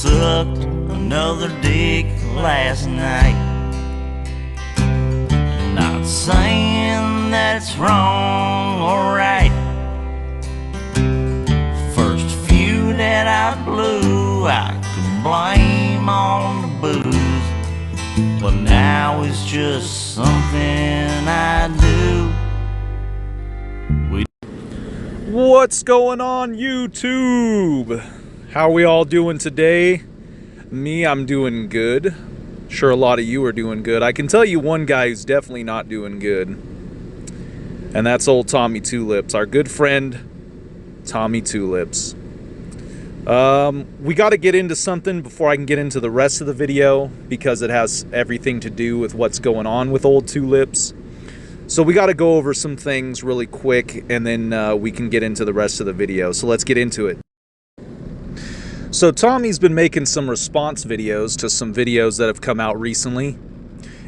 sucked another dick last night. Not saying that it's wrong or right. First few that I blew, I could blame on the booze, but now it's just something I do. What's going on, YouTube? How are we all doing today? Me, I'm doing good. Sure, a lot of you are doing good. I can tell you one guy who's definitely not doing good, and that's old Tommy Tulips, our good friend Tommy Tulips. We got to get into something before I can get into the rest of the video, because it has everything to do with what's going on with old Tulips. So we got to go over some things really quick, and then we can get into the rest of the video. So let's get into it. So Tommy's been making some response videos to some videos that have come out recently.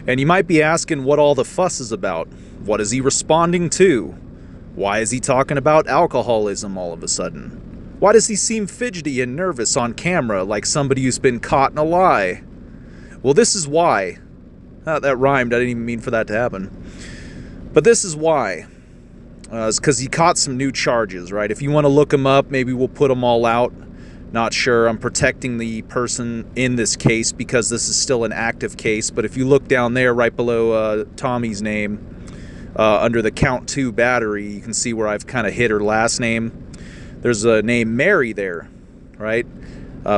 And you might be asking what all the fuss is about. What is he responding to? Why is he talking about alcoholism all of a sudden? Why does he seem fidgety and nervous on camera like somebody who's been caught in a lie? Well, this is why. That rhymed. I didn't even mean for that to happen. But this is why. It's because he caught some new charges, right? If you want to look them up, maybe we'll put them all out. Not sure. I'm protecting the person in this case because this is still an active case. But if you look down there right below Tommy's name, under the count 2 battery, you can see where I've kind of hid her last name. There's a name Mary there, right?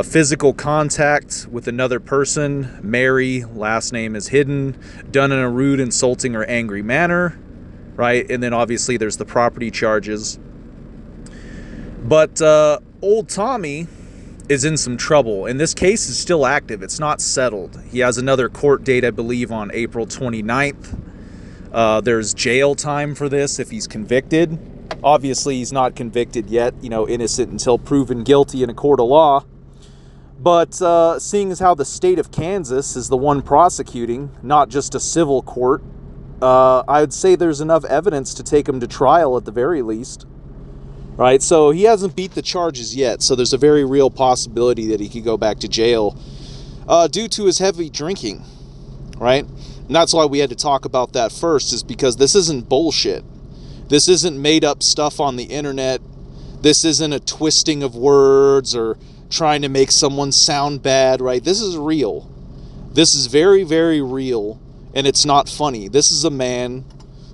Physical contact with another person, Mary, last name is hidden, done in a rude, insulting, or angry manner, right? And then obviously there's the property charges. But old Tommy is in some trouble, and this case is still active. It's not settled. He has another court date, I believe, on April 29th. There's jail time for this if he's convicted. Obviously, he's not convicted yet, you know, innocent until proven guilty in a court of law. But seeing as how the state of Kansas is the one prosecuting, not just a civil court, I would say there's enough evidence to take him to trial at the very least. Right, so he hasn't beat the charges yet, so there's a very real possibility that he could go back to jail due to his heavy drinking, right? And that's why we had to talk about that first, is because this isn't bullshit. This isn't made up stuff on the internet. This isn't a twisting of words or trying to make someone sound bad, right? This is real. This is very, very real, and it's not funny. This is a man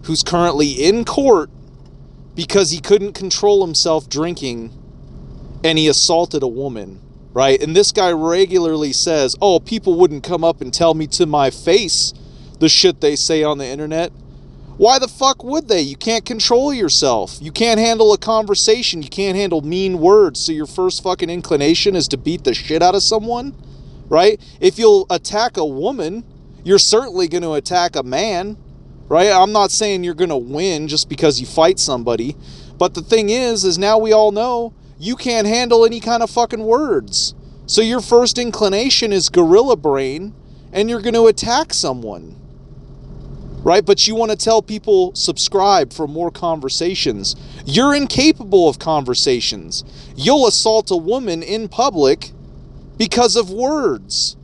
who's currently in court because he couldn't control himself drinking, and he assaulted a woman, right? And this guy regularly says, oh, people wouldn't come up and tell me to my face the shit they say on the internet. Why the fuck would they? You can't control yourself. You can't handle a conversation. You can't handle mean words. So your first fucking inclination is to beat the shit out of someone, right? If you'll attack a woman, you're certainly going to attack a man, right? I'm not saying you're going to win just because you fight somebody. But the thing is now we all know you can't handle any kind of fucking words. So your first inclination is gorilla brain, and you're going to attack someone, right? But you want to tell people subscribe for more conversations. You're incapable of conversations. You'll assault a woman in public because of words.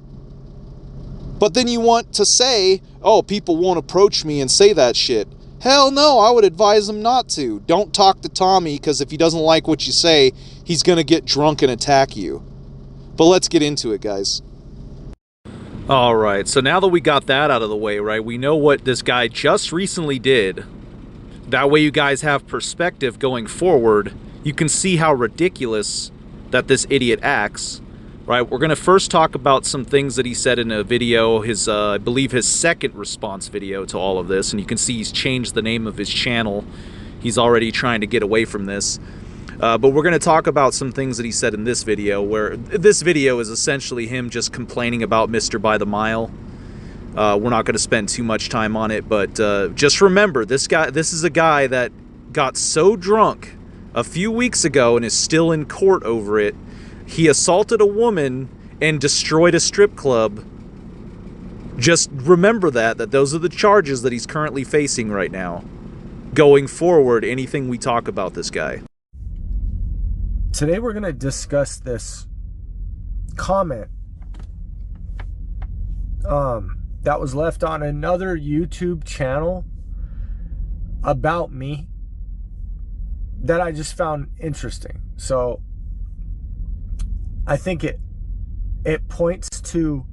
But then you want to say, oh, people won't approach me and say that shit. Hell no, I would advise them not to. Don't talk to Tommy, because if he doesn't like what you say, he's going to get drunk and attack you. But let's get into it, guys. All right, so now that we got that out of the way, right, we know what this guy just recently did. That way you guys have perspective going forward. You can see how ridiculous that this idiot acts. Right, we're going to first talk about some things that he said in a video, his, I believe his second response video to all of this, and you can see he's changed the name of his channel. He's already trying to get away from this. But we're going to talk about some things that he said in this video, where this video is essentially him just complaining about Mr. By the Mile. We're not going to spend too much time on it, but just remember, this is a guy that got so drunk a few weeks ago and is still in court over it. He assaulted a woman and destroyed a strip club. Just remember that those are the charges that he's currently facing right now. Going forward, anything we talk about this guy. Today we're going to discuss this comment that was left on another YouTube channel about me that I just found interesting. So I think it points to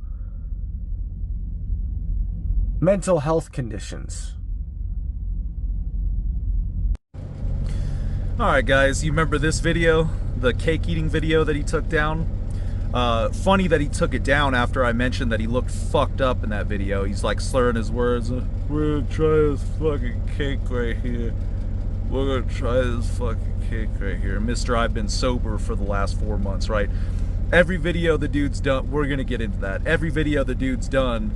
mental health conditions. Alright guys, you remember this video? The cake eating video that he took down? Funny that he took it down after I mentioned that he looked fucked up in that video. He's like slurring his words. We're gonna try this fucking cake right here. We're gonna try this fucking cake right here. Mister, I've been sober for the last 4 months, right? Every video the dude's done, we're gonna get into that. Every video the dude's done,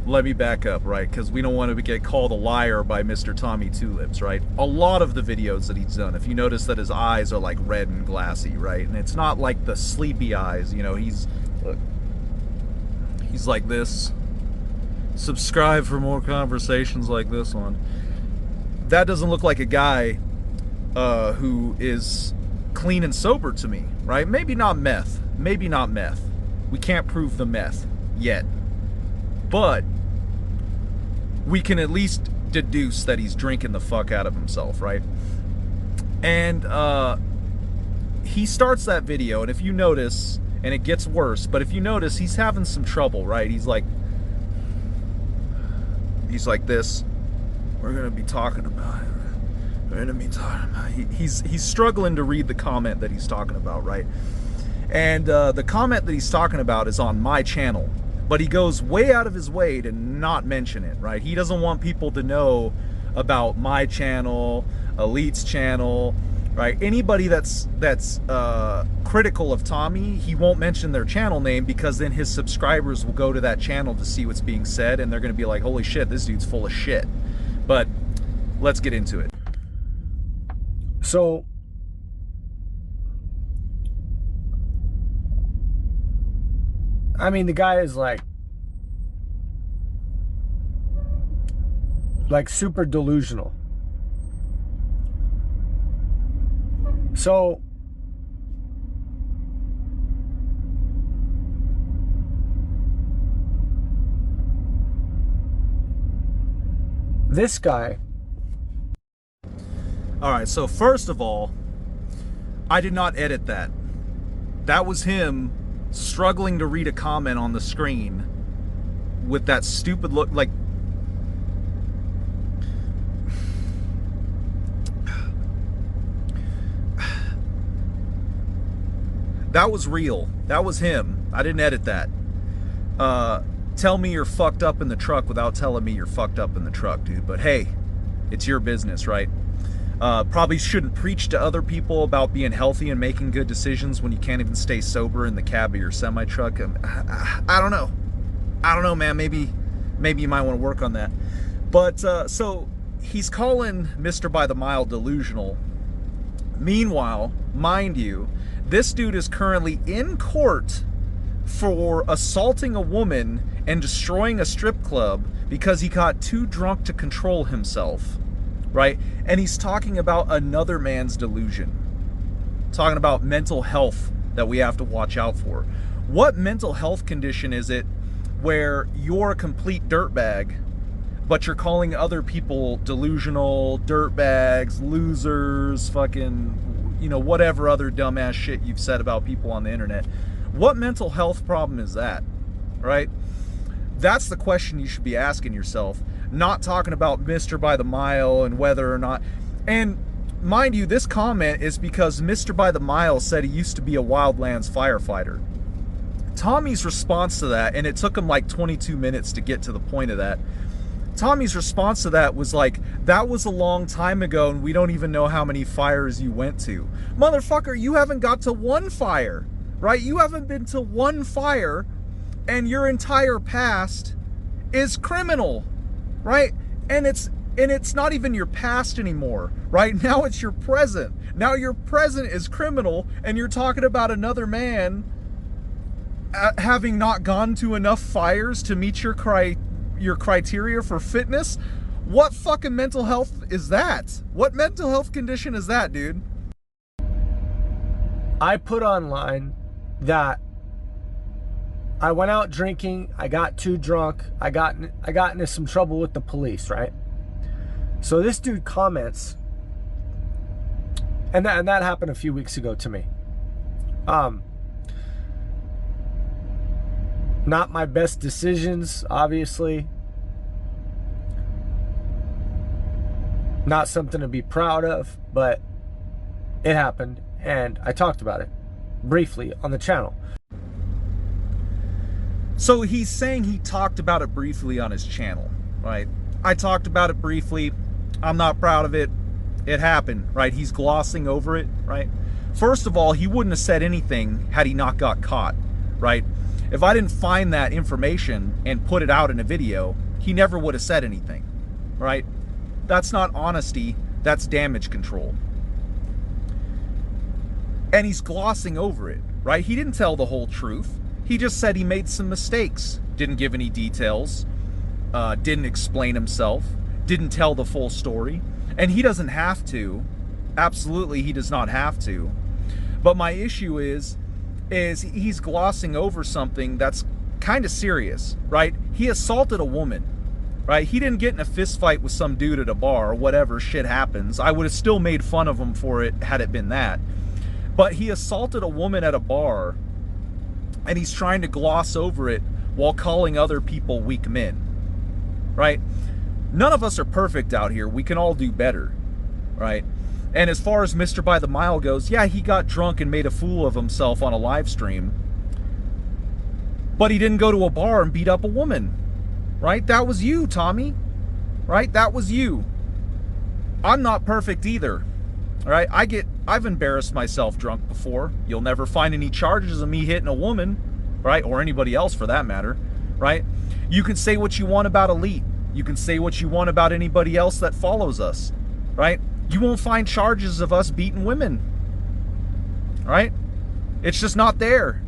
let me back up, right? Because we don't want to get called a liar by Mr. Tommy Tulips, right? A lot of the videos that he's done, if you notice that his eyes are like red and glassy, right? And it's not like the sleepy eyes, you know, look, he's like this. Subscribe for more conversations like this one. That doesn't look like a guy who is clean and sober to me, right? Maybe not meth. Maybe not meth. We can't prove the meth yet. But we can at least deduce that he's drinking the fuck out of himself, right? And he starts that video, and if you notice, and it gets worse, but if you notice, he's having some trouble, right? He's like this. We're gonna be talking about it. We're gonna be talking about it. He's struggling to read the comment that he's talking about, right? And the comment that he's talking about is on my channel. But he goes way out of his way to not mention it, right? He doesn't want people to know about my channel, Elite's channel, right? Anybody that's critical of Tommy, he won't mention their channel name, because then his subscribers will go to that channel to see what's being said, and they're going to be like, holy shit, this dude's full of shit. But let's get into it. So I mean, the guy is like super delusional. So this guy. All right, so first of all, I did not edit that. That was him struggling to read a comment on the screen with that stupid look. Like, that was real. That was him. I didn't edit that. Tell me you're fucked up in the truck without telling me you're fucked up in the truck, dude. But hey, it's your business, right? Probably shouldn't preach to other people about being healthy and making good decisions when you can't even stay sober in the cab of your semi-truck. I don't know. I don't know, man. Maybe you might want to work on that. But so he's calling Mr. By the Mile delusional. Meanwhile, mind you, this dude is currently in court for assaulting a woman and destroying a strip club because he got too drunk to control himself. Right? And he's talking about another man's delusion. Talking about mental health that we have to watch out for. What mental health condition is it where you're a complete dirtbag, but you're calling other people delusional, dirtbags, losers, fucking, you know, whatever other dumbass shit you've said about people on the internet? What mental health problem is that? Right? That's the question you should be asking yourself. Not talking about Mr. By the Mile and whether or not. And mind you, this comment is because Mr. By the Mile said he used to be a wildlands firefighter. Tommy's response to that, and it took him like 22 minutes to get to the point of that. Tommy's response to that was like, that was a long time ago and we don't even know how many fires you went to. Motherfucker, you haven't got to one fire, right? You haven't been to one fire, and your entire past is criminal. Right? And it's not even your past anymore, right? Now it's your present. Now your present is criminal, and you're talking about another man having not gone to enough fires to meet your criteria for fitness. What fucking mental health is that? What mental health condition is that, dude? I put online that I went out drinking, I got too drunk, I got into some trouble with the police, right? So this dude comments, and that happened a few weeks ago to me. Not my best decisions, obviously. Not something to be proud of, but it happened, and I talked about it briefly on the channel. So he's saying he talked about it briefly on his channel, right? I talked about it briefly. I'm not proud of it. It happened, right? He's glossing over it, right? First of all, he wouldn't have said anything had he not got caught, right? If I didn't find that information and put it out in a video, he never would have said anything, right? That's not honesty, that's damage control. And he's glossing over it, right? He didn't tell the whole truth. He just said he made some mistakes, didn't give any details, didn't explain himself, didn't tell the full story. And he doesn't have to. Absolutely, he does not have to. But my issue is he's glossing over something that's kind of serious, right? He assaulted a woman, right? He didn't get in a fist fight with some dude at a bar or whatever shit happens. I would have still made fun of him for it had it been that. But he assaulted a woman at a bar, and he's trying to gloss over it while calling other people weak men, right? None of us are perfect out here. We can all do better, right? And as far as Mr. By the Mile goes, yeah, he got drunk and made a fool of himself on a live stream. But he didn't go to a bar and beat up a woman, right? That was you, Tommy, right? That was you. I'm not perfect either, right? I've embarrassed myself drunk before. You'll never find any charges of me hitting a woman, right? Or anybody else for that matter, right? You can say what you want about Elite. You can say what you want about anybody else that follows us, right? You won't find charges of us beating women, right? It's just not there,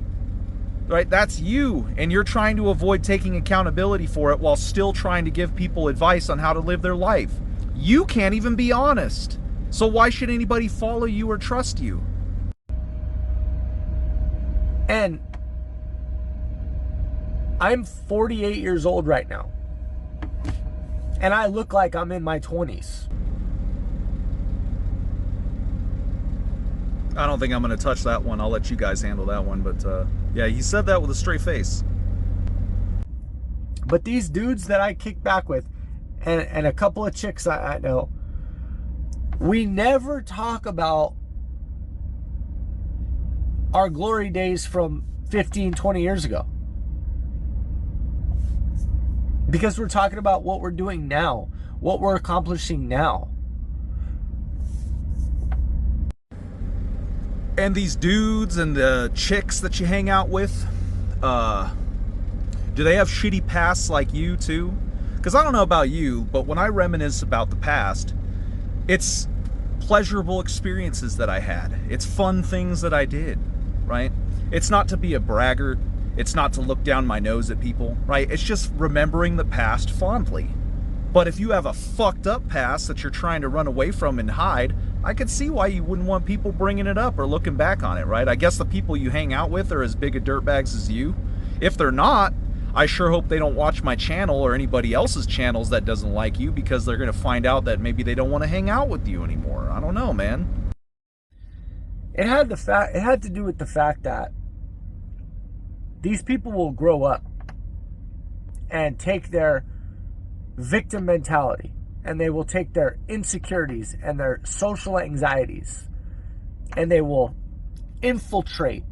right? That's you, and you're trying to avoid taking accountability for it while still trying to give people advice on how to live their life. You can't even be honest, so why should anybody follow you or trust you? And I'm 48 years old right now, and I look like I'm in my 20s. I don't think I'm going to touch that one. I'll let you guys handle that one. But yeah, he said that with a straight face. But these dudes that I kick back with, and a couple of chicks I know, we never talk about our glory days from 15, 20 years ago. Because we're talking about what we're doing now, what we're accomplishing now. And these dudes and the chicks that you hang out with, do they have shitty pasts like you too? Because I don't know about you, but when I reminisce about the past, it's pleasurable experiences that I had. It's fun things that I did, right? It's not to be a braggart. It's not to look down my nose at people, right? It's just remembering the past fondly. But if you have a fucked up past that you're trying to run away from and hide, I could see why you wouldn't want people bringing it up or looking back on it, right? I guess the people you hang out with are as big of dirtbags as you. If they're not, I sure hope they don't watch my channel or anybody else's channels that doesn't like you, because they're going to find out that maybe they don't want to hang out with you anymore. I don't know, man. It had to do with the fact that these people will grow up and take their victim mentality, and they will take their insecurities and their social anxieties, and they will infiltrate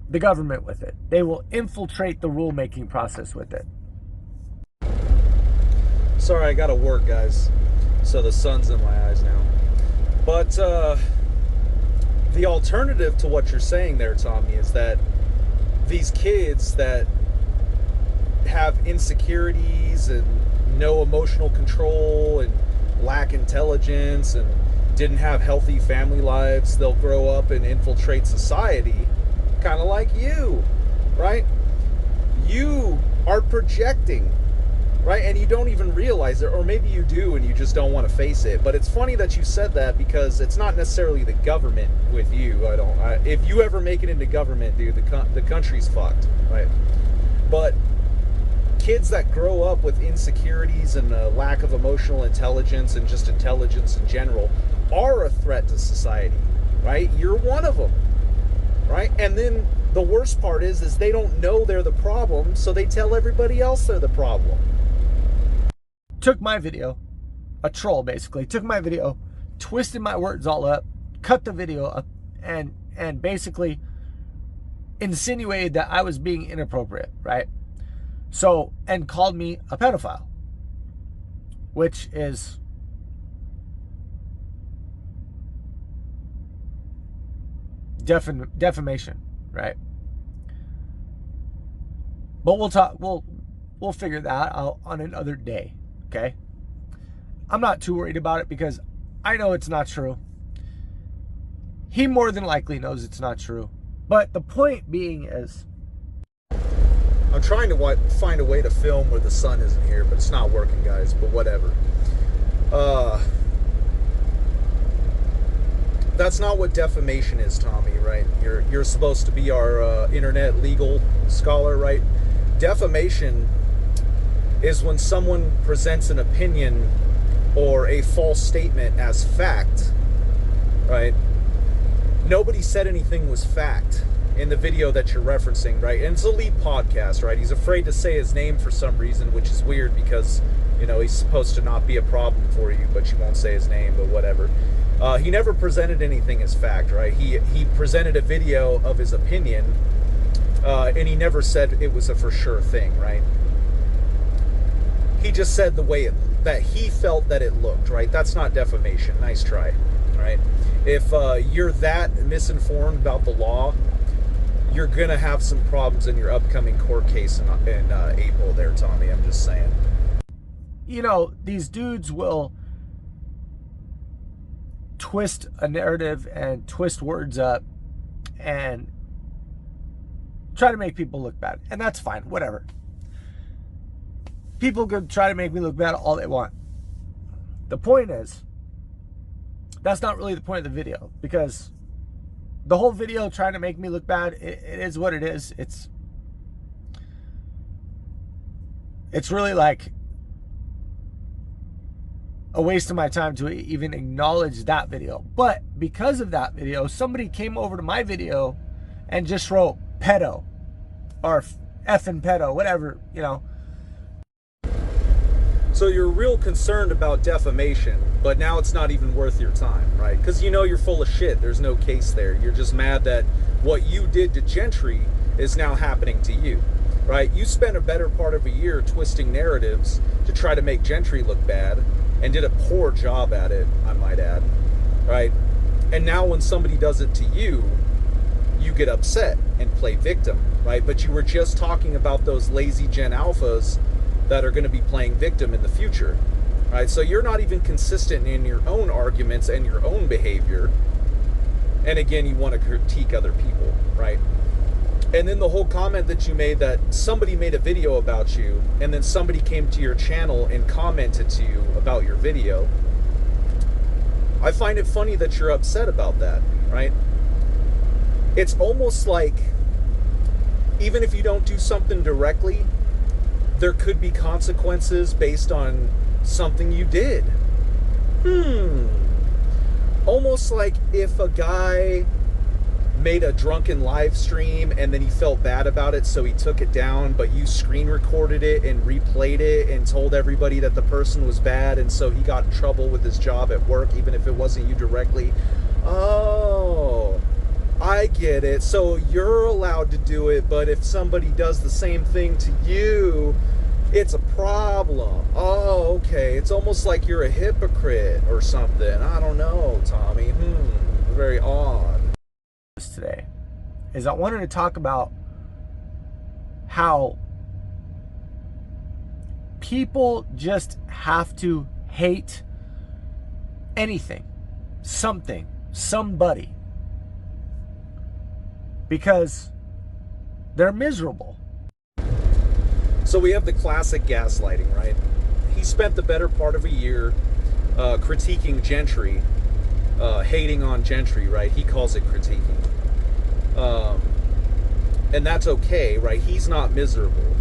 the government with it. They will infiltrate the rulemaking process with it. Sorry, I gotta work, guys. So the sun's in my eyes now. But the alternative to what you're saying there, Tommy, is that these kids that have insecurities and no emotional control and lack intelligence and didn't have healthy family lives, they'll grow up and infiltrate society, kind of like you, right? You are projecting, right? And you don't even realize it, or maybe you do and you just don't want to face it. But it's funny that you said that, because it's not necessarily the government with you. If you ever make it into government, dude, the country's fucked, right? But kids that grow up with insecurities and a lack of emotional intelligence and just intelligence in general are a threat to society, right? You're one of them, right? And then the worst part is they don't know they're the problem, so they tell everybody else they're the problem. Took my video, a troll basically, took my video, twisted my words all up, cut the video up, and basically insinuated that I was being inappropriate, right? So, and called me a pedophile, which is defamation, right? But we'll figure that out on another day, okay? I'm not too worried about it because I know it's not true. He more than likely knows it's not true. But the point being is, I'm trying to find a way to film where the sun isn't here, but it's not working, guys, but whatever. That's not what defamation is, Tommy, right? You're supposed to be our internet legal scholar, right? Defamation is when someone presents an opinion or a false statement as fact, right? Nobody said anything was fact in the video that you're referencing, right? And it's a lead podcast, right? He's afraid to say his name for some reason, which is weird because, you know, he's supposed to not be a problem for you, but you won't say his name, but whatever. He never presented anything as fact, right? He presented a video of his opinion, and he never said it was a for sure thing, right? He just said the way that he felt that it looked, right? That's not defamation. Nice try, right? If you're that misinformed about the law, you're going to have some problems in your upcoming court case in April there, Tommy. I'm just saying. You know, these dudes will twist a narrative and twist words up and try to make people look bad. And that's fine, whatever. People could try to make me look bad all they want. The point is, that's not really the point of the video, because the whole video trying to make me look bad, it is what it is. It's really like a waste of my time to even acknowledge that video. But because of that video, somebody came over to my video and just wrote pedo or effing pedo, whatever, you know. So you're real concerned about defamation, but now it's not even worth your time, right? Because you know you're full of shit. There's no case there. You're just mad that what you did to Gentry is now happening to you, right? You spent a better part of a year twisting narratives to try to make Gentry look bad, and did a poor job at it, I might add, right? And now when somebody does it to you, you get upset and play victim, right? But you were just talking about those lazy Gen Alphas that are going to be playing victim in the future, right? So you're not even consistent in your own arguments and your own behavior. And again, you want to critique other people, right? And then the whole comment that you made that somebody made a video about you and then somebody came to your channel and commented to you about your video. I find it funny that you're upset about that, right? It's almost like even if you don't do something directly, there could be consequences based on something you did. Almost like if a guy made a drunken live stream and then he felt bad about it, so he took it down, but you screen recorded it and replayed it and told everybody that the person was bad, and so he got in trouble with his job at work, even if it wasn't you directly. Oh, I get it. So you're allowed to do it, but if somebody does the same thing to you, it's a problem. Oh, okay. It's almost like you're a hypocrite or something. I don't know, Tommy. Very odd. Today is I wanted to talk about how people just have to hate anything, something, somebody, because they're miserable. So we have the classic gaslighting, right? He spent the better part of a year critiquing Gentry, hating on Gentry, right? He calls it critiquing. And that's okay, right? He's not miserable.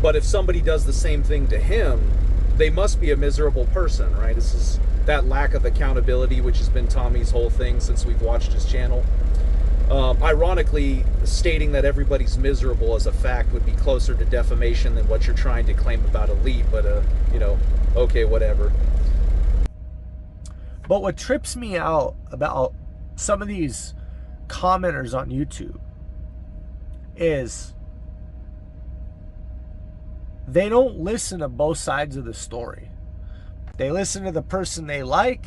But if somebody does the same thing to him, they must be a miserable person, right? This is that lack of accountability, which has been Tommy's whole thing since we've watched his channel. Ironically, stating that everybody's miserable as a fact would be closer to defamation than what you're trying to claim about Elite, but, you know, okay, whatever. But what trips me out about some of these commenters on YouTube is they don't listen to both sides of the story. They listen to the person they like,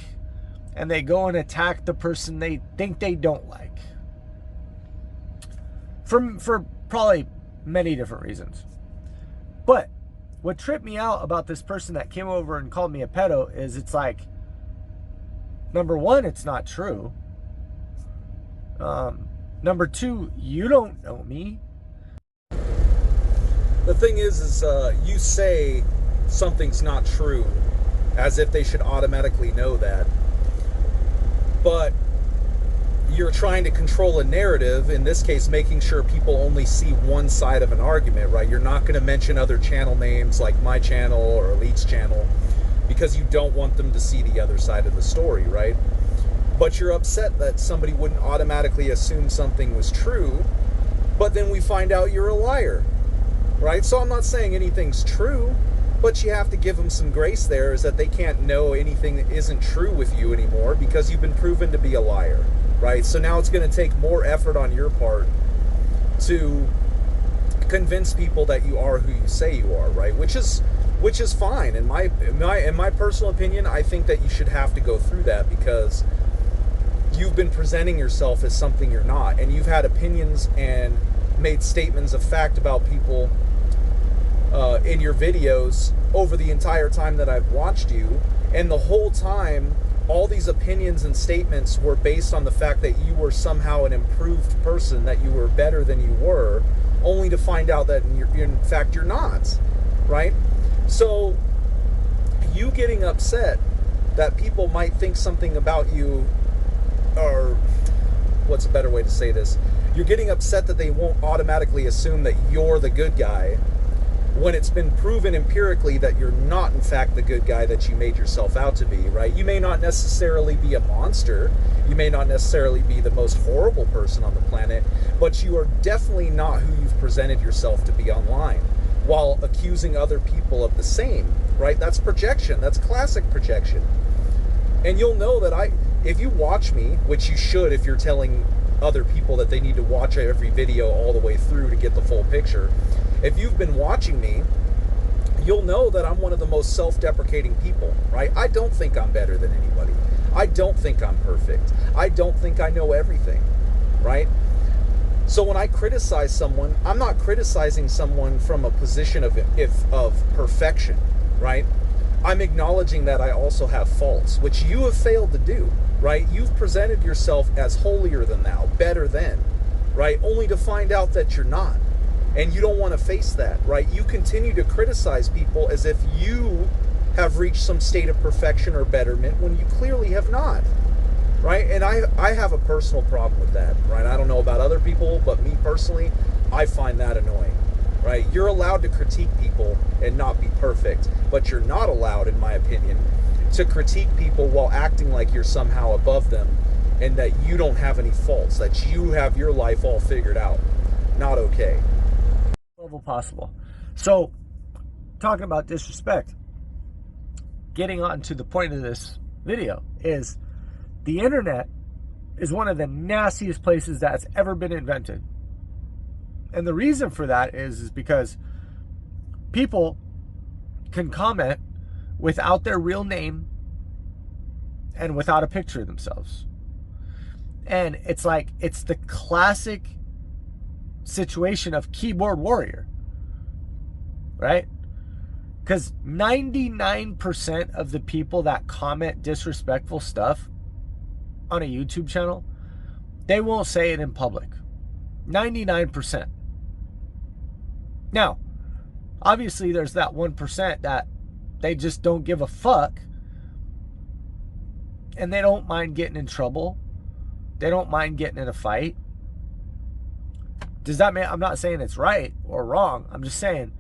and they go and attack the person they think they don't like. For probably many different reasons. But what tripped me out about this person that came over and called me a pedo is it's like, number one, it's not true. Number two, you don't know me. The thing is you say something's not true as if they should automatically know that. But you're trying to control a narrative, in this case, making sure people only see one side of an argument, right? You're not going to mention other channel names like my channel or Elite's channel because you don't want them to see the other side of the story, right? But you're upset that somebody wouldn't automatically assume something was true, but then we find out you're a liar, right? So I'm not saying anything's true, but you have to give them some grace there, is that they can't know anything that isn't true with you anymore because you've been proven to be a liar, right? So now it's going to take more effort on your part to convince people that you are who you say you are, right? Which is fine. In my personal opinion, I think that you should have to go through that because you've been presenting yourself as something you're not, and you've had opinions and made statements of fact about people in your videos over the entire time that I've watched you, and the whole time all these opinions and statements were based on the fact that you were somehow an improved person, that you were better than you were, only to find out that in fact you're not, right? So you getting upset that people might think something about you, or what's a better way to say this? You're getting upset that they won't automatically assume that you're the good guy when it's been proven empirically that you're not in fact the good guy that you made yourself out to be, right? You may not necessarily be a monster, you may not necessarily be the most horrible person on the planet, but you are definitely not who you've presented yourself to be online, while accusing other people of the same, right? That's projection. That's classic projection. And you'll know that if you watch me, which you should if you're telling other people that they need to watch every video all the way through to get the full picture, if you've been watching me, you'll know that I'm one of the most self-deprecating people, right? I don't think I'm better than anybody. I don't think I'm perfect. I don't think I know everything, right? So when I criticize someone, I'm not criticizing someone from a position of perfection, right? I'm acknowledging that I also have faults, which you have failed to do, right? You've presented yourself as holier than thou, better than, right? Only to find out that you're not. And you don't want to face that, right? You continue to criticize people as if you have reached some state of perfection or betterment when you clearly have not, right? And I have a personal problem with that, right? I don't know about other people, but me personally, I find that annoying, right? You're allowed to critique people and not be perfect, but you're not allowed, in my opinion, to critique people while acting like you're somehow above them and that you don't have any faults, that you have your life all figured out. Not okay. Level possible. So, talking about disrespect, getting on to the point of this video is the internet is one of the nastiest places that's ever been invented. And the reason for that is because people can comment without their real name and without a picture of themselves. And it's like, it's the classic situation of keyboard warrior, right? Because 99% of the people that comment disrespectful stuff on a YouTube channel, they won't say it in public. 99%. Now, Obviously, there's that 1% that they just don't give a fuck, and they don't mind getting in trouble. They don't mind getting in a fight. Does that mean, I'm not saying it's right or wrong. I'm just saying.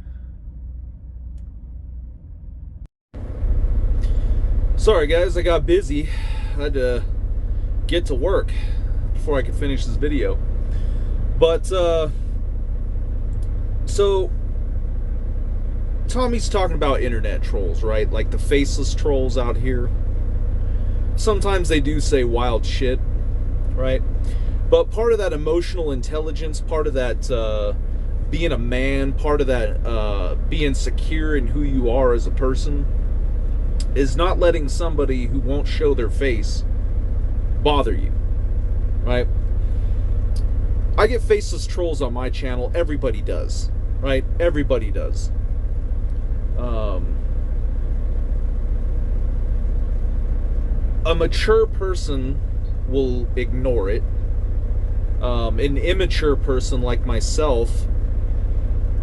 Sorry guys, I got busy. I had to get to work before I could finish this video. But, so, Tommy's talking about internet trolls, right? Like the faceless trolls out here. Sometimes they do say wild shit, right? But part of that emotional intelligence, part of that being a man, part of that being secure in who you are as a person, is not letting somebody who won't show their face bother you, right? I get faceless trolls on my channel. Everybody does, right? Everybody does. A mature person will ignore it. An immature person like myself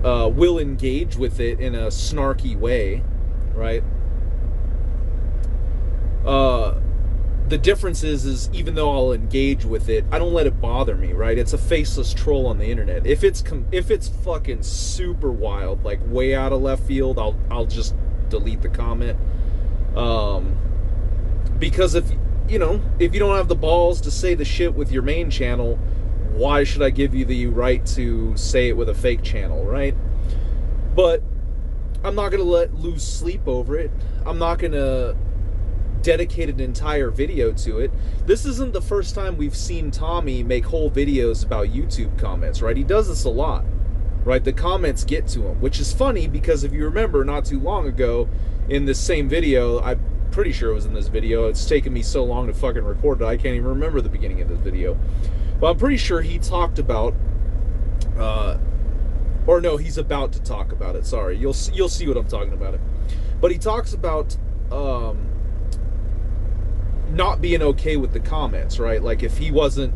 will engage with it in a snarky way, right? The difference is even though I'll engage with it, I don't let it bother me, right? It's a faceless troll on the internet. If it's fucking super wild, like way out of left field, I'll just delete the comment. Because if you don't have the balls to say the shit with your main channel, why should I give you the right to say it with a fake channel, right? But I'm not gonna lose sleep over it. I'm not gonna dedicate an entire video to it. This isn't the first time we've seen Tommy make whole videos about YouTube comments, right? He does this a lot, right? The comments get to him, which is funny because if you remember not too long ago in this same video, I'm pretty sure it was in this video, it's taken me so long to fucking record it, I can't even remember the beginning of this video. But I'm pretty sure he talked about, or no, he's about to talk about it, sorry. You'll see what I'm talking about it. But he talks about, not being okay with the comments, right? Like if he wasn't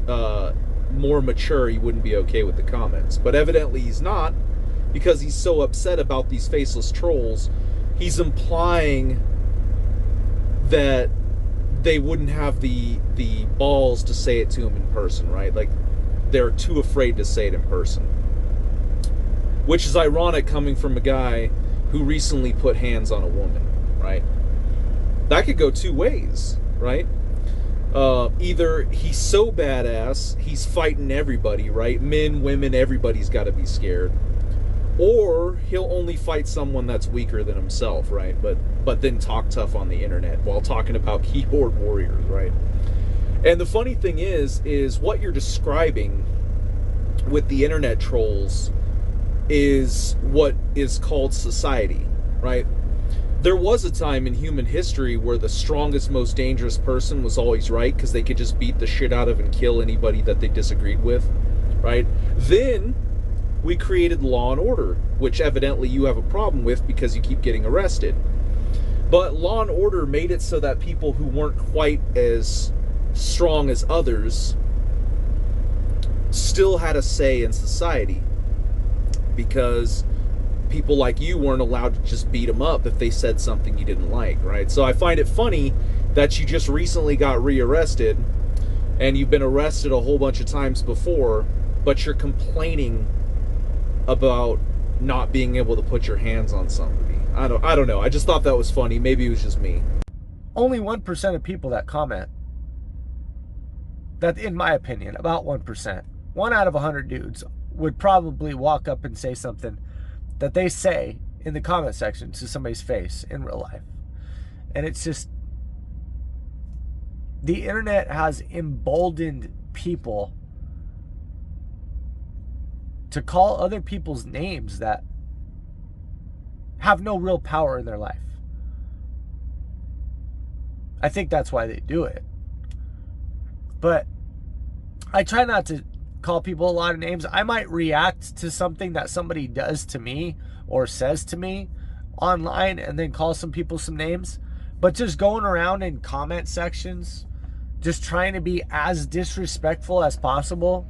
more mature, he wouldn't be okay with the comments. But evidently he's not, because he's so upset about these faceless trolls. He's implying that they wouldn't have the balls to say it to him in person, right? Like they're too afraid to say it in person. Which is ironic coming from a guy who recently put hands on a woman, right? That could go two ways, right? Either he's so badass, he's fighting everybody, right? Men, women, everybody's got to be scared. Or he'll only fight someone that's weaker than himself, right? But then talk tough on the internet while talking about keyboard warriors, right? And the funny thing is what you're describing with the internet trolls is what is called society, right? There was a time in human history where the strongest, most dangerous person was always right because they could just beat the shit out of and kill anybody that they disagreed with, right? Then we created law and order, which evidently you have a problem with because you keep getting arrested. But law and order made it so that people who weren't quite as strong as others still had a say in society, because people like you weren't allowed to just beat them up if they said something you didn't like, right? So I find it funny that you just recently got rearrested and you've been arrested a whole bunch of times before, but you're complaining about not being able to put your hands on somebody. I don't know. I just thought that was funny. Maybe it was just me. Only 1% of people that comment, that in my opinion, about 1%, 1 out of 100 dudes would probably walk up and say something that they say in the comment section to somebody's face in real life. And it's just, the internet has emboldened people to call other people's names that have no real power in their life. I think that's why they do it. But I try not to call people a lot of names. I might react to something that somebody does to me or says to me online and then call some people some names. But just going around in comment sections, just trying to be as disrespectful as possible,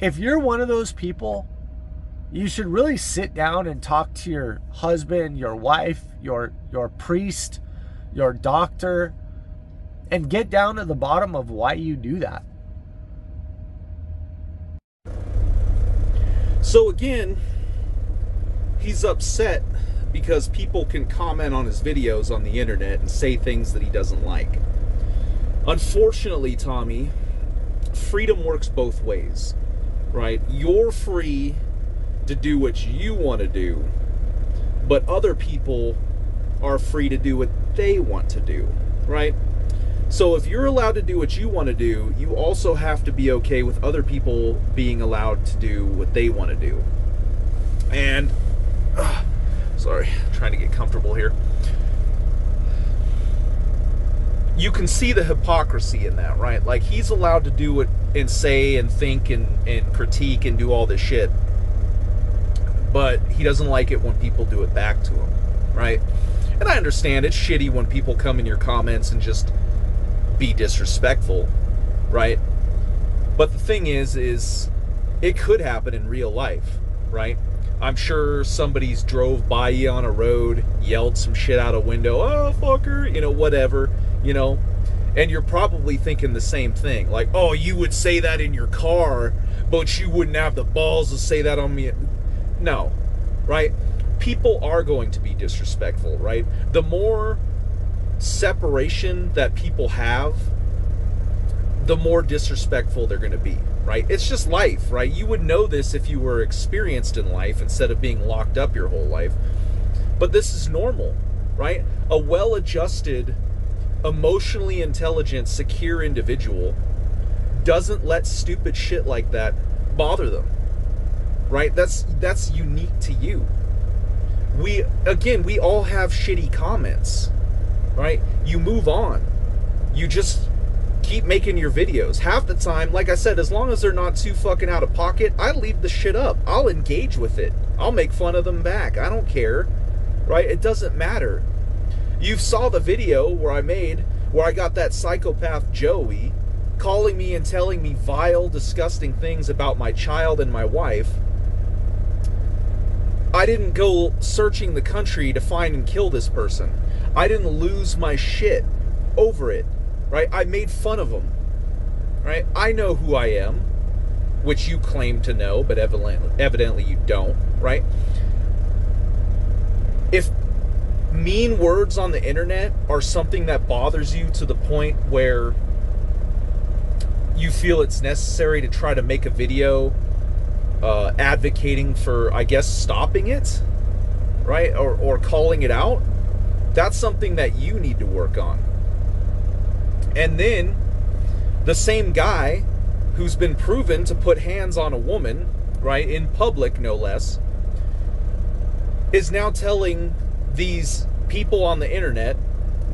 If you're one of those people, you should really sit down and talk to your husband, your wife, your priest, your doctor, and get down to the bottom of why you do that. So again, he's upset because people can comment on his videos on the internet and say things that he doesn't like. Unfortunately, Tommy, freedom works both ways, right? You're free to do what you want to do, but other people are free to do what they want to do, right? So if you're allowed to do what you want to do, you also have to be okay with other people being allowed to do what they want to do. And sorry, trying to get comfortable here. You can see the hypocrisy in that, right? Like, he's allowed to do it and say and think and critique and do all this shit, but he doesn't like it when people do it back to him, right? And I understand it's shitty when people come in your comments and just be disrespectful, right? But the thing is it could happen in real life, right? I'm sure somebody's drove by you on a road, yelled some shit out a window, oh, fucker, you know, whatever, you know, and you're probably thinking the same thing, like, oh, you would say that in your car, but you wouldn't have the balls to say that on me. No, right? People are going to be disrespectful, right? The more separation that people have, the more disrespectful they're going to be, right? It's just life, right? You would know this if you were experienced in life instead of being locked up your whole life. But this is normal, right? A well-adjusted, emotionally intelligent, secure individual doesn't let stupid shit like that bother them, right? That's unique to you. We all have shitty comments, right? You move on. You just keep making your videos. Half the time, like I said, as long as they're not too fucking out of pocket, I leave the shit up. I'll engage with it. I'll make fun of them back. I don't care, right? It doesn't matter. You saw the video where I got that psychopath Joey calling me and telling me vile, disgusting things about my child and my wife. I didn't go searching the country to find and kill this person. I didn't lose my shit over it, right? I made fun of him, right? I know who I am, which you claim to know, but evidently you don't, right? If mean words on the internet are something that bothers you to the point where you feel it's necessary to try to make a video advocating for, I guess, stopping it, right? Or calling it out, that's something that you need to work on. And then the same guy who's been proven to put hands on a woman, right, in public no less, is now telling these people on the internet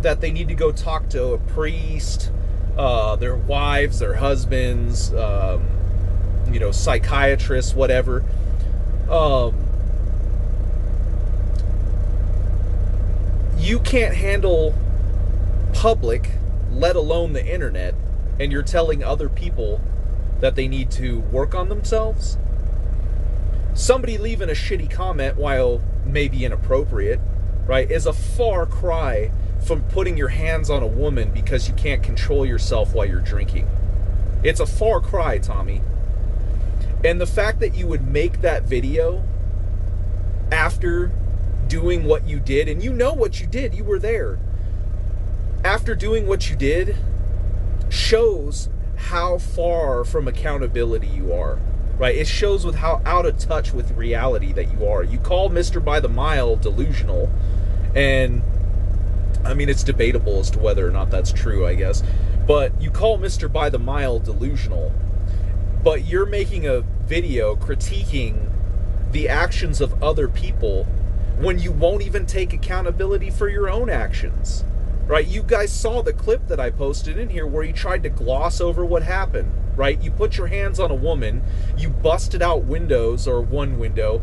that they need to go talk to a priest, their wives, their husbands, psychiatrists, whatever. You can't handle public, let alone the internet, and you're telling other people that they need to work on themselves? Somebody leaving a shitty comment, while maybe inappropriate, right, is a far cry from putting your hands on a woman because you can't control yourself while you're drinking. It's a far cry, Tommy. And the fact that you would make that video after doing what you did, and you know what you did, you were there. After doing what you did, shows how far from accountability you are, right? It shows with how out of touch with reality that you are. You call Mr. By the Mile delusional, and I mean, it's debatable as to whether or not that's true, I guess, but you call Mr. By the Mile delusional, but you're making a video critiquing the actions of other people when you won't even take accountability for your own actions, right? You guys saw the clip that I posted in here where you tried to gloss over what happened, right? You put your hands on a woman, you busted out windows, or one window,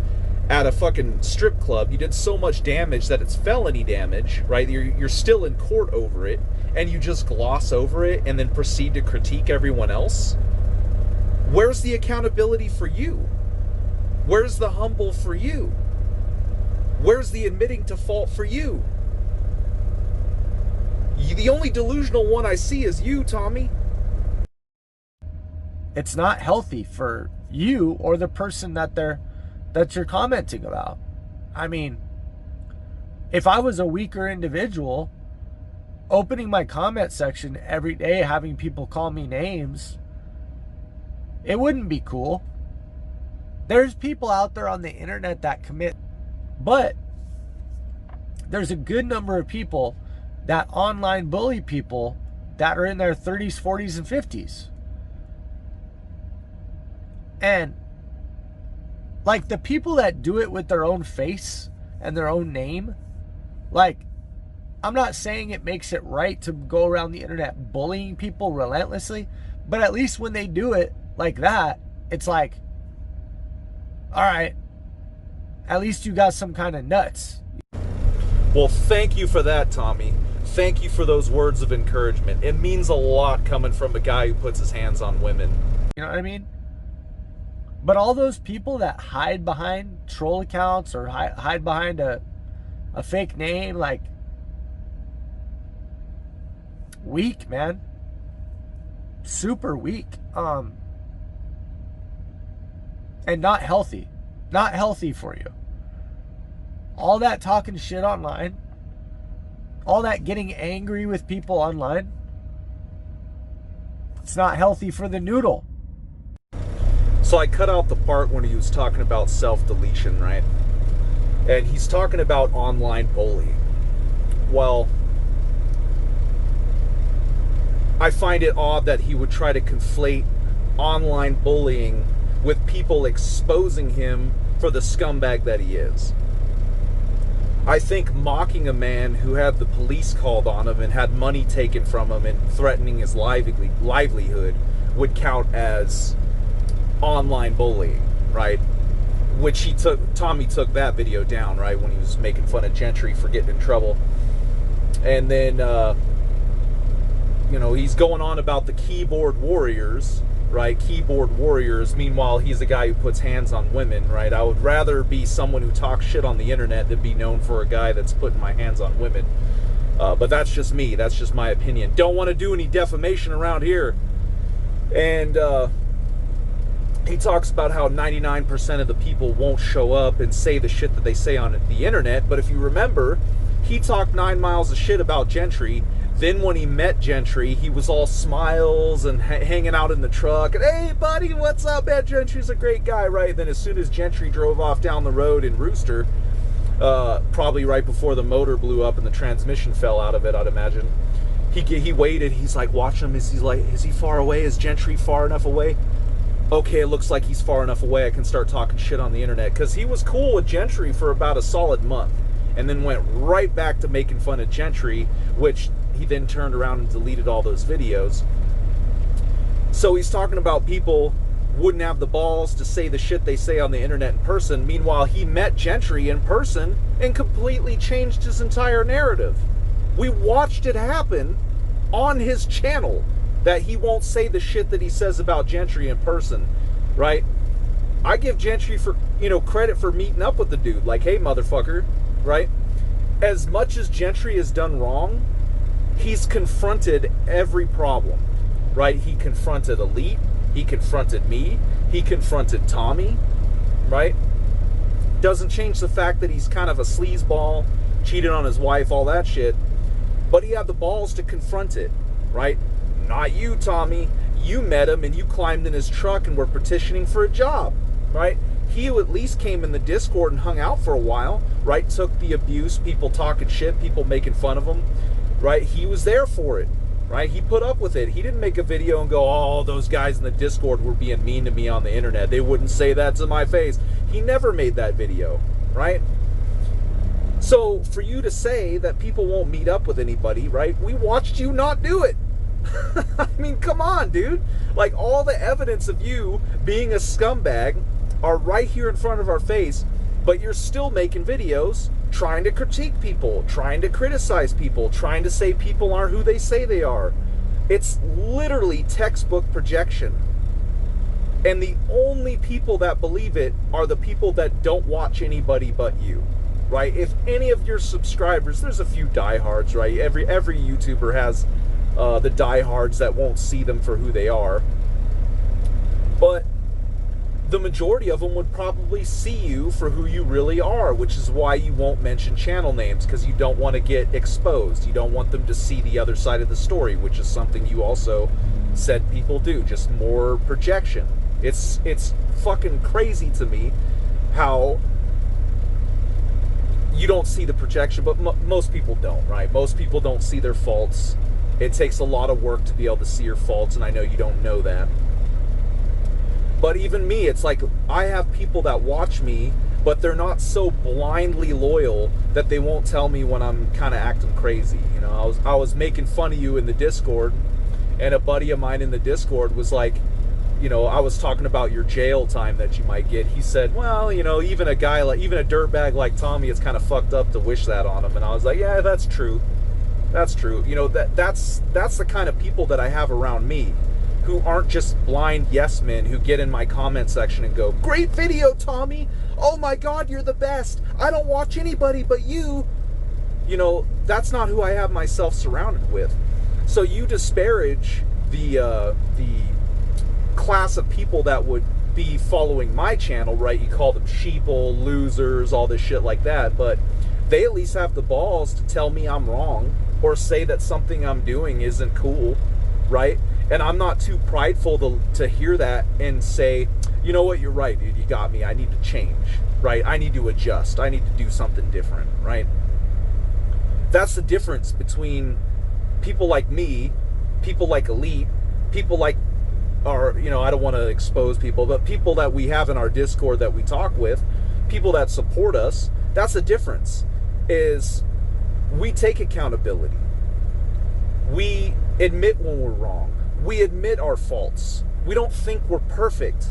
at a fucking strip club. You did so much damage that it's felony damage, right? You're still in court over it, and you just gloss over it and then proceed to critique everyone else? Where's the accountability for you? Where's the humble for you? Where's the admitting to fault for you? The only delusional one I see is you, Tommy. It's not healthy for you or the person that you're commenting about. I mean, if I was a weaker individual, opening my comment section every day, having people call me names, it wouldn't be cool. There's people out there on the internet that commit, but there's a good number of people that online bully people that are in their 30s, 40s, and 50s. And like the people that do it with their own face and their own name, like, I'm not saying it makes it right to go around the internet bullying people relentlessly, but at least when they do it like that, it's like, all right, at least you got some kind of nuts. Well, thank you for that, Tommy. Thank you for those words of encouragement. It means a lot coming from a guy who puts his hands on women. You know what I mean? But all those people that hide behind troll accounts or hide behind a fake name, like, weak, man. Super weak. And not healthy. Not healthy for you. All that talking shit online, all that getting angry with people online, it's not healthy for the noodle. So I cut out the part when he was talking about self-deletion, right? And he's talking about online bullying. Well, I find it odd that he would try to conflate online bullying with people exposing him for the scumbag that he is. I think mocking a man who had the police called on him and had money taken from him and threatening his livelihood would count as online bullying, right? Which Tommy took that video down, right, when he was making fun of Gentry for getting in trouble. And then, he's going on about the keyboard warriors, right? Keyboard warriors. Meanwhile, he's a guy who puts hands on women, right? I would rather be someone who talks shit on the internet than be known for a guy that's putting my hands on women. But that's just me. That's just my opinion. Don't want to do any defamation around here. And he talks about how 99% of the people won't show up and say the shit that they say on the internet. But if you remember, he talked 9 miles of shit about Gentry. Then when he met Gentry, he was all smiles and hanging out in the truck. And, hey, buddy, what's up, man? Gentry's a great guy, right? Then as soon as Gentry drove off down the road in Rooster, probably right before the motor blew up and the transmission fell out of it, I'd imagine, he waited. He's like watching him. Is he far away? Is Gentry far enough away? Okay, it looks like he's far enough away. I can start talking shit on the internet. Because he was cool with Gentry for about a solid month. And then went right back to making fun of Gentry, which he then turned around and deleted all those videos. So he's talking about people wouldn't have the balls to say the shit they say on the internet in person. Meanwhile, he met Gentry in person and completely changed his entire narrative. We watched it happen on his channel, that he won't say the shit that he says about Gentry in person, right? I give Gentry for, credit for meeting up with the dude. Like, hey, motherfucker, right? As much as Gentry has done wrong, he's confronted every problem, right? He confronted Elite. He confronted me. He confronted Tommy, right? Doesn't change the fact that he's kind of a sleazeball, cheated on his wife, all that shit. But he had the balls to confront it, right? Not you, Tommy. You met him and you climbed in his truck and were petitioning for a job, right? He at least came in the Discord and hung out for a while, right? Took the abuse, people talking shit, people making fun of him, right? He was there for it, right? He put up with it. He didn't make a video and go, oh, those guys in the Discord were being mean to me on the internet. They wouldn't say that to my face. He never made that video, right? So for you to say that people won't meet up with anybody, right? We watched you not do it. I mean, come on, dude. Like, all the evidence of you being a scumbag are right here in front of our face, but you're still making videos trying to critique people, trying to criticize people, trying to say people aren't who they say they are. It's literally textbook projection. And the only people that believe it are the people that don't watch anybody but you, right? If any of your subscribers, there's a few diehards, right? Every YouTuber has the diehards that won't see them for who they are. But the majority of them would probably see you for who you really are, which is why you won't mention channel names, because you don't want to get exposed. You don't want them to see the other side of the story, which is something you also said people do, just more projection. It's fucking crazy to me how you don't see the projection, but most people don't, right? Most people don't see their faults. It takes a lot of work to be able to see your faults, and I know you don't know that. But even me, it's like I have people that watch me, but they're not so blindly loyal that they won't tell me when I'm kind of acting crazy. You know, I was making fun of you in the Discord, and a buddy of mine in the Discord was like, you know, I was talking about your jail time that you might get. He said, well, you know, even a dirtbag like Tommy, it's kind of fucked up to wish that on him. And I was like, yeah, that's true. That's true. You know, that's the kind of people that I have around me, who aren't just blind yes men who get in my comment section and go, great video, Tommy. Oh my God, you're the best. I don't watch anybody but you. You know, that's not who I have myself surrounded with. So you disparage the class of people that would be following my channel, right? You call them sheeple, losers, all this shit like that, but they at least have the balls to tell me I'm wrong or say that something I'm doing isn't cool, right? And I'm not too prideful to hear that and say, you know what, you're right, dude, you got me. I need to change, right? I need to adjust. I need to do something different, right? That's the difference between people like me, people like Elite, people like our, you know, I don't want to expose people, but people that we have in our Discord that we talk with, people that support us. That's the difference, is we take accountability. We admit when we're wrong. We admit our faults. We don't think we're perfect,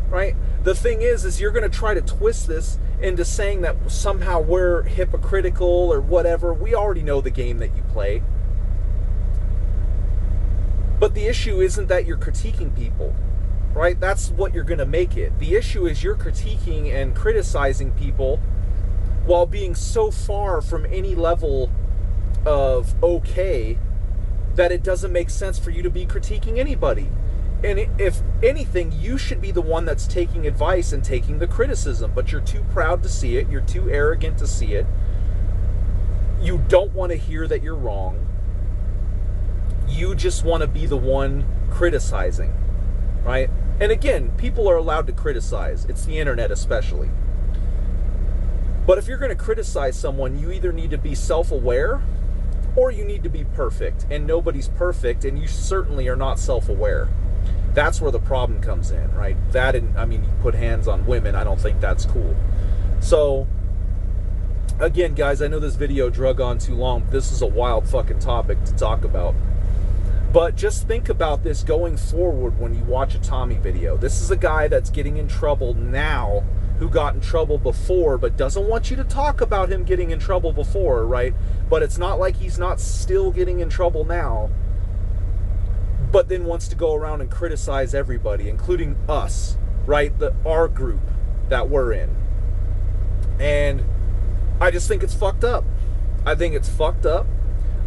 right? The thing is you're going to try to twist this into saying that somehow we're hypocritical or whatever. We already know the game that you play. But the issue isn't that you're critiquing people, right? That's what you're going to make it. The issue is you're critiquing and criticizing people while being so far from any level of okay that it doesn't make sense for you to be critiquing anybody. And if anything, you should be the one that's taking advice and taking the criticism, but you're too proud to see it. You're too arrogant to see it. You don't want to hear that you're wrong. You just want to be the one criticizing, right? And again, people are allowed to criticize. It's the internet especially. But if you're going to criticize someone, you either need to be self-aware or you need to be perfect. And nobody's perfect, and you certainly are not self-aware. That's where the problem comes in, right? That, and I mean, you put hands on women, I don't think that's cool. So, again, guys, I know this video drug on too long, but this is a wild fucking topic to talk about. But just think about this going forward when you watch a Tommy video. This is a guy that's getting in trouble now, who got in trouble before, but doesn't want you to talk about him getting in trouble before, right? But it's not like he's not still getting in trouble now, but then wants to go around and criticize everybody, including us, right? Our group that we're in. And I just think it's fucked up. I think it's fucked up.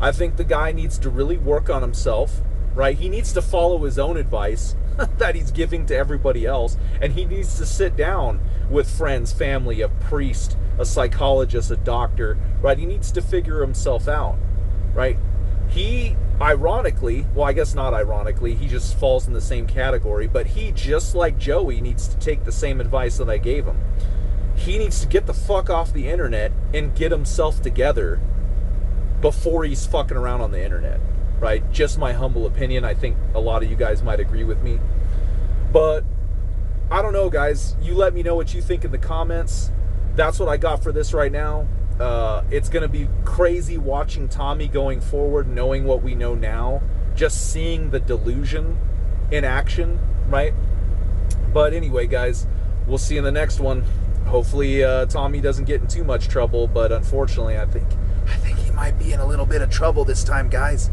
I think the guy needs to really work on himself, right? He needs to follow his own advice that he's giving to everybody else, and he needs to sit down with friends, family, a priest, a psychologist, a doctor, right? He needs to figure himself out, right? He, ironically, well, I guess not ironically, he just falls in the same category, but he, just like Joey, needs to take the same advice that I gave him. He needs to get the fuck off the internet and get himself together before he's fucking around on the internet, right? Just my humble opinion. I think a lot of you guys might agree with me. But I don't know, guys. You let me know what you think in the comments. That's what I got for this right now. It's going to be crazy watching Tommy going forward, knowing what we know now, just seeing the delusion in action, right? But anyway, guys, we'll see you in the next one. Hopefully Tommy doesn't get in too much trouble, but unfortunately, I think he might be in a little bit of trouble this time, guys.